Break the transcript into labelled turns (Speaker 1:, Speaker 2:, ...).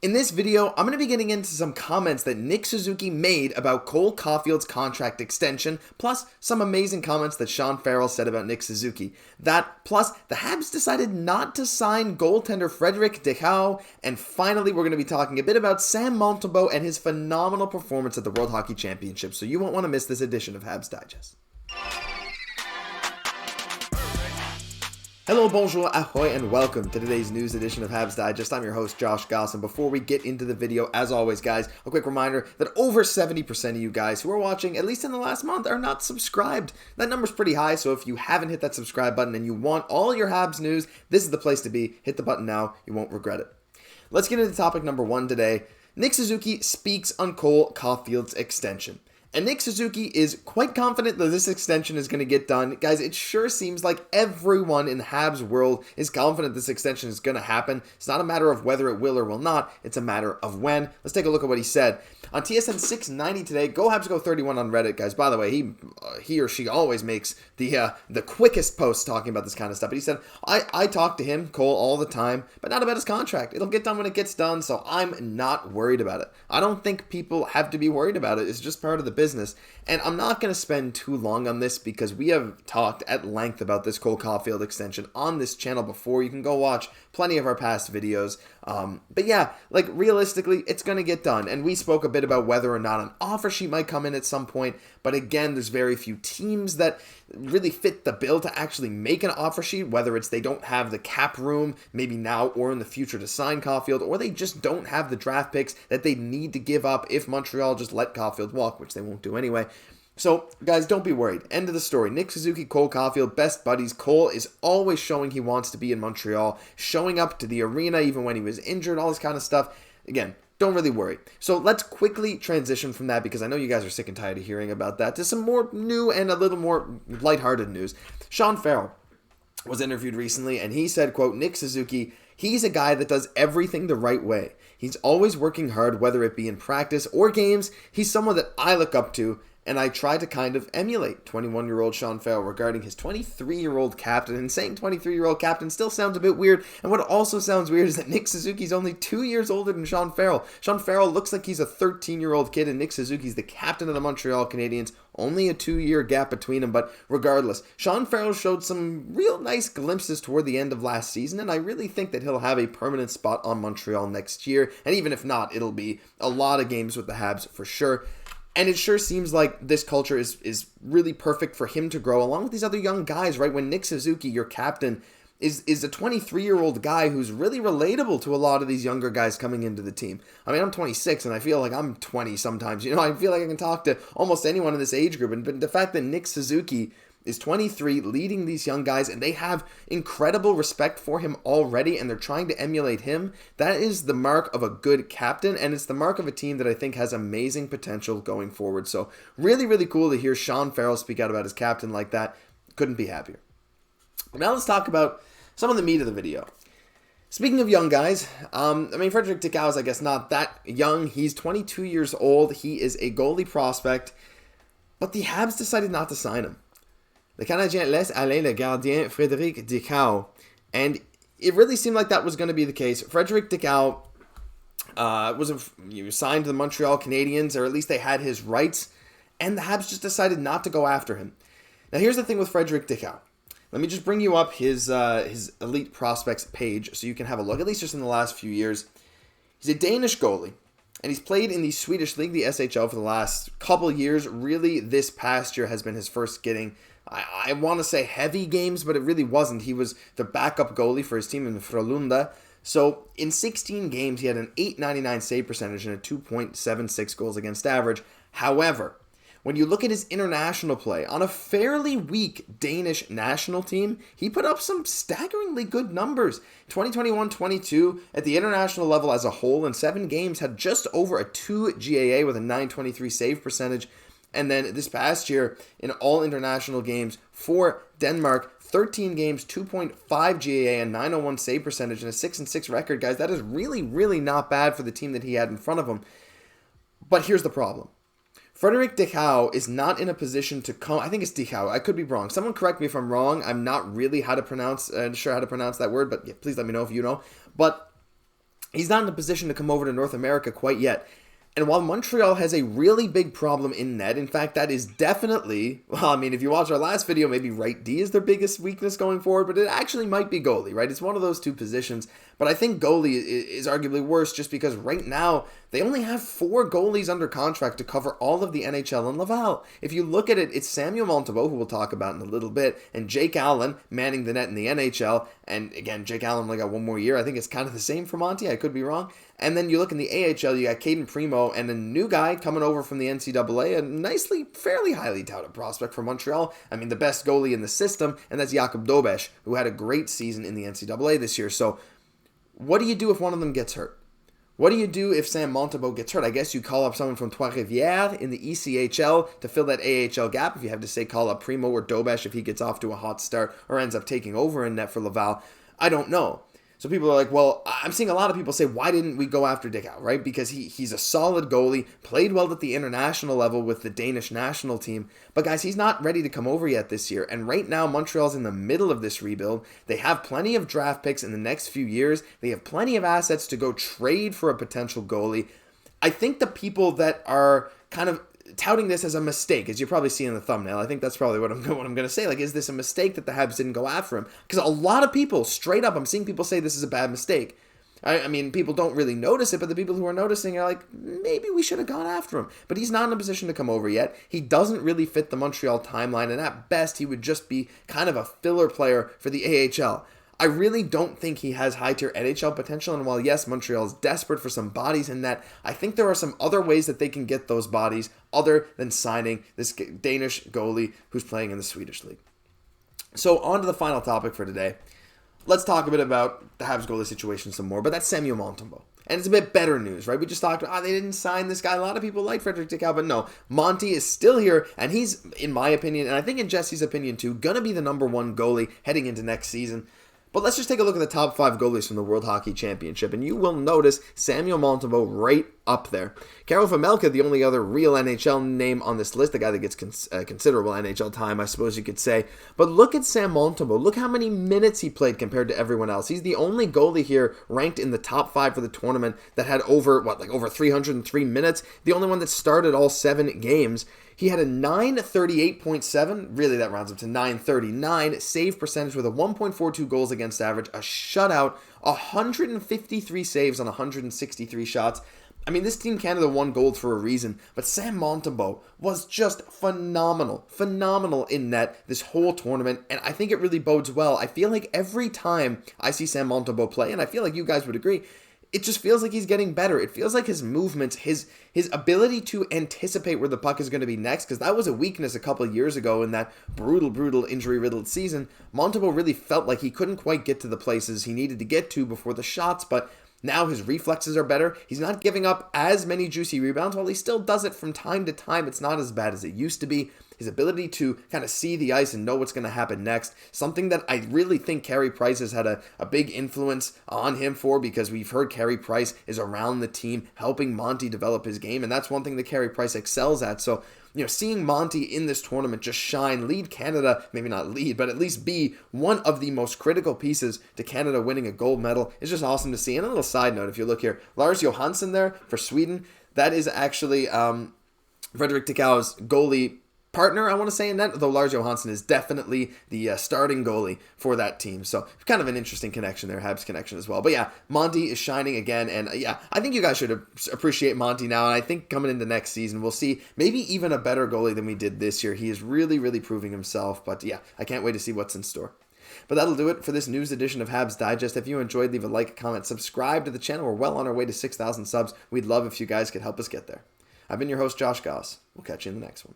Speaker 1: In this video, I'm going to be getting into some comments that Nick Suzuki made about Cole Caufield's contract extension, plus some amazing comments that Sean Farrell said about Nick Suzuki. That, plus the Habs decided not to sign goaltender Frederik Dichow, and finally we're going to be talking a bit about Sam Montembeault and his phenomenal performance at the World Hockey Championship, so you won't want to miss this edition of Habs Digest. Hello, bonjour, ahoy, and welcome to today's news edition of Habs Digest. I'm your host, Josh Gosse, and before we get into the video, as always, guys, a quick reminder that over 70% of you guys who are watching, at least in the last month, are not subscribed. That number's pretty high, so if you haven't hit that subscribe button and you want all your Habs news, this is the place to be. Hit the button now. You won't regret it. Let's get into topic number one today. Nick Suzuki speaks on Cole Caufield's extension. And Nick Suzuki is quite confident that this extension is going to get done. Guys, it sure seems like everyone in the Habs world is confident this extension is going to happen. It's not a matter of whether it will or will not. It's a matter of when. Let's take a look at what he said. On TSN 690 today, Go Habs Go 31 on Reddit, guys. By the way, he or she always makes the quickest posts talking about this kind of stuff. But he said, I talk to him, Cole, all the time, but not about his contract. It'll get done when it gets done, so I'm not worried about it. I don't think people have to be worried about it. It's just part of the business. And I'm not going to spend too long on this because we have talked at length about this Cole Caufield extension on this channel before. You can go watch plenty of our past videos. But yeah, like realistically, it's going to get done. And we spoke a bit about whether or not an offer sheet might come in at some point. But again, there's very few teams that really fit the bill to actually make an offer sheet, whether it's they don't have the cap room, maybe now or in the future, to sign Caufield, or they just don't have the draft picks that they need to give up if Montreal just let Caufield walk, which they won't do anyway. So, guys, don't be worried. End of the story. Nick Suzuki, Cole Caufield, best buddies. Cole is always showing he wants to be in Montreal, showing up to the arena even when he was injured, all this kind of stuff. Again, don't really worry. So let's quickly transition from that, because I know you guys are sick and tired of hearing about that, to some more new and a little more lighthearted news. Sean Farrell was interviewed recently, and he said, quote, Nick Suzuki, he's a guy that does everything the right way. He's always working hard, whether it be in practice or games. He's someone that I look up to, and I try to kind of emulate 21-year-old Sean Farrell regarding his 23-year-old captain. And saying 23-year-old captain still sounds a bit weird. And what also sounds weird is that Nick Suzuki's only 2 years older than Sean Farrell. Sean Farrell looks like he's a 13-year-old kid, and Nick Suzuki's the captain of the Montreal Canadiens. Only a 2-year gap between them, but regardless, Sean Farrell showed some real nice glimpses toward the end of last season, and I really think that he'll have a permanent spot on Montreal next year. And even if not, it'll be a lot of games with the Habs for sure. And it sure seems like this culture is really perfect for him to grow along with these other young guys, right? When Nick Suzuki, your captain, is a 23-year-old guy who's really relatable to a lot of these younger guys coming into the team. I mean, I'm 26 and I feel like I'm 20 sometimes. You know, I feel like I can talk to almost anyone in this age group. But the fact that Nick Suzuki is 23, leading these young guys, and they have incredible respect for him already, and they're trying to emulate him, that is the mark of a good captain, and it's the mark of a team that I think has amazing potential going forward. So really, really cool to hear Sean Farrell speak out about his captain like that. Couldn't be happier. Now let's talk about some of the meat of the video. Speaking of young guys, Frederik Dichow is, I guess, not that young. He's 22 years old. He is a goalie prospect, but the Habs decided not to sign him. Le Canadien laisse aller le gardien Frederik Dichow. And it really seemed like that was going to be the case. Frederik Dichow was signed to the Montreal Canadiens, or at least they had his rights, and the Habs just decided not to go after him. Now here's the thing with Frederik Dichow. Let me just bring you up his elite prospects page so you can have a look, at least just in the last few years. He's a Danish goalie, and he's played in the Swedish league, the SHL, for the last couple years. Really, this past year has been his first getting, I want to say, heavy games, but it really wasn't. He was the backup goalie for his team in Frölunda. So in 16 games, he had an .899 save percentage and a 2.76 goals against average. However, when you look at his international play on a fairly weak Danish national team, he put up some staggeringly good numbers. 2021-22 at the international level as a whole in 7 games had just over a 2 GAA with a .923 save percentage. And then this past year, in all international games for Denmark, 13 games, 2.5 GAA, and 901 save percentage, and a 6-6 record, guys. That is really, really not bad for the team that he had in front of him. But here's the problem. Frederik Dichow is not in a position to come. I think it's Dichow. I could be wrong. Someone correct me if I'm wrong. I'm not really sure how to pronounce that word, but yeah, please let me know if you know. But he's not in a position to come over to North America quite yet. And while Montreal has a really big problem in net, in fact, that is definitely, well, I mean, if you watch our last video, maybe right D is their biggest weakness going forward, but it actually might be goalie, right? It's one of those two positions. But I think goalie is arguably worse just because right now they only have 4 goalies under contract to cover all of the NHL and Laval. If you look at it, it's Samuel Montembeault, who we'll talk about in a little bit, and Jake Allen manning the net in the NHL. And again, Jake Allen only got 1 more year. I think it's kind of the same for Monty. I could be wrong. And then you look in the AHL, you got Cayden Primeau and a new guy coming over from the NCAA, a fairly highly touted prospect for Montreal. I mean, the best goalie in the system, and that's Jakub Dobeš, who had a great season in the NCAA this year. So what do you do if one of them gets hurt? What do you do if Sam Montembeault gets hurt? I guess you call up someone from Trois-Rivières in the ECHL to fill that AHL gap. If you have to say call up Primeau or Dobeš if he gets off to a hot start or ends up taking over in net for Laval, I don't know. So people are like, well, I'm seeing a lot of people say, why didn't we go after Dichow, right? Because he's a solid goalie, played well at the international level with the Danish national team. But guys, he's not ready to come over yet this year. And right now, Montreal's in the middle of this rebuild. They have plenty of draft picks in the next few years. They have plenty of assets to go trade for a potential goalie. I think the people that are kind of touting this as a mistake, as you probably see in the thumbnail, I think that's probably what I'm going to say. Like, is this a mistake that the Habs didn't go after him? Because a lot of people, straight up, I'm seeing people say this is a bad mistake. I mean, people don't really notice it, but the people who are noticing are like, maybe we should have gone after him. But he's not in a position to come over yet. He doesn't really fit the Montreal timeline, and at best, he would just be kind of a filler player for the AHL. I really don't think he has high-tier NHL potential, and while, yes, Montreal is desperate for some bodies in that, I think there are some other ways that they can get those bodies other than signing this Danish goalie who's playing in the Swedish league. So, on to the final topic for today. Let's talk a bit about the Habs goalie situation some more, but that's Samuel Montembeault. And it's a bit better news, right? We just talked about, they didn't sign this guy. A lot of people like Frederik Dichow, but no. Monty is still here, and he's, in my opinion, and I think in Jesse's opinion too, going to be the number 1 goalie heading into next season. But let's just take a look at the top 5 goalies from the World Hockey Championship, and you will notice Samuel Montembeault right up there. Karel Vejmelka, the only other real NHL name on this list, the guy that gets considerable NHL time, I suppose you could say. But look at Sam Montembeault. Look how many minutes he played compared to everyone else. He's the only goalie here ranked in the top 5 for the tournament that had over 303 minutes. The only one that started all 7 games. He had a 938.7, really that rounds up to 939, save percentage with a 1.42 goals against average, a shutout, 153 saves on 163 shots. I mean, this Team Canada won gold for a reason, but Sam Montembeault was just phenomenal in net this whole tournament, and I think it really bodes well. I feel like every time I see Sam Montembeault play, and I feel like you guys would agree, it just feels like he's getting better. It feels like his movements, his ability to anticipate where the puck is going to be next, because that was a weakness a couple of years ago in that brutal injury-riddled season. Montembeault really felt like he couldn't quite get to the places he needed to get to before the shots, but now his reflexes are better. He's not giving up as many juicy rebounds. While he still does it from time to time, it's not as bad as it used to be. His ability to kind of see the ice and know what's going to happen next, something that I really think Carey Price has had a big influence on him for, because we've heard Carey Price is around the team helping Monty develop his game, and that's one thing that Carey Price excels at. So, seeing Monty in this tournament just shine, lead Canada, maybe not lead, but at least be one of the most critical pieces to Canada winning a gold medal is just awesome to see. And a little side note, if you look here, Lars Johansson there for Sweden, that is actually Frederik Dichow's goalie partner, I want to say, in that, though Lars Johansson is definitely the starting goalie for that team. So kind of an interesting connection there, Habs connection as well. But yeah, Monty is shining again, and yeah, I think you guys should appreciate Monty now, and I think coming into next season, we'll see maybe even a better goalie than we did this year. He is really proving himself, but yeah, I can't wait to see what's in store. But that'll do it for this news edition of Habs Digest. If you enjoyed, leave a like, comment, subscribe to the channel. We're well on our way to 6,000 subs. We'd love if you guys could help us get there. I've been your host, Josh Gosse. We'll catch you in the next one.